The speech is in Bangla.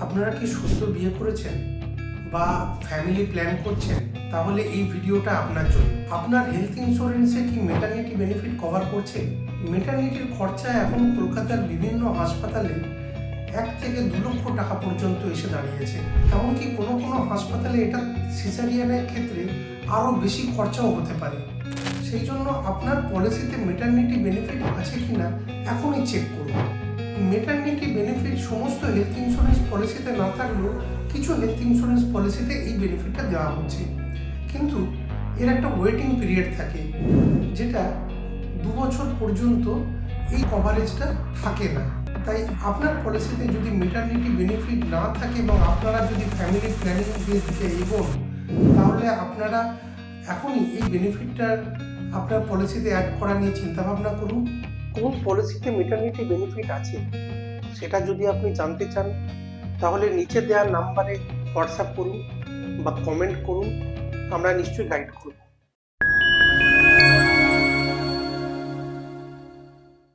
আপনারা কি সদ্য বিয়ে করেছেন বা ফ্যামিলি প্ল্যান করছেন? তাহলে এই ভিডিওটা আপনার জন্য। আপনার হেলথ ইন্স্যুরেন্সে কি ম্যাটারনিটি বেনিফিট কভার করছে? ম্যাটারনিটির খরচা এখন কলকাতার বিভিন্ন হাসপাতালে 1 থেকে 2 লক্ষ টাকা পর্যন্ত এসে দাঁড়িয়েছে। এমনকি কোনো হাসপাতালে এটা সিজারিয়ানের ক্ষেত্রে আরও বেশি খরচাও হতে পারে। সেই জন্য আপনার পলিসিতে ম্যাটারনিটি বেনিফিট আছে কিনা এখনই চেক করুন। ম্যাটারনিটি বেনিফিট সমস্ত হেলথ ইন্স্যুরেন্স পলিসিতে না থাকলেও কিছু হেলথ ইন্স্যুরেন্স পলিসিতে এই বেনিফিটটা দেওয়া হচ্ছে, কিন্তু এর একটা ওয়েটিং পিরিয়ড থাকে, যেটা 2 বছর পর্যন্ত এই কভারেজটা থাকে না। তাই আপনার পলিসিতে যদি ম্যাটারনিটি বেনিফিট না থাকে এবং আপনারা যদি ফ্যামিলি প্ল্যানিং দিকে এগোন, তাহলে আপনারা এখনই এই বেনিফিটটার আপনার পলিসিতে অ্যাড করা নিয়ে চিন্তাভাবনা করুন। কোন পলিসিতে ম্যাটারনিটি বেনিফিট আছে সেটা যদি আপনি জানতে চান, তাহলে নিচে দেওয়া নাম্বারে হোয়াটসঅ্যাপ করুন বা কমেন্ট করুন, আমরা নিশ্চয়ই গাইড করব।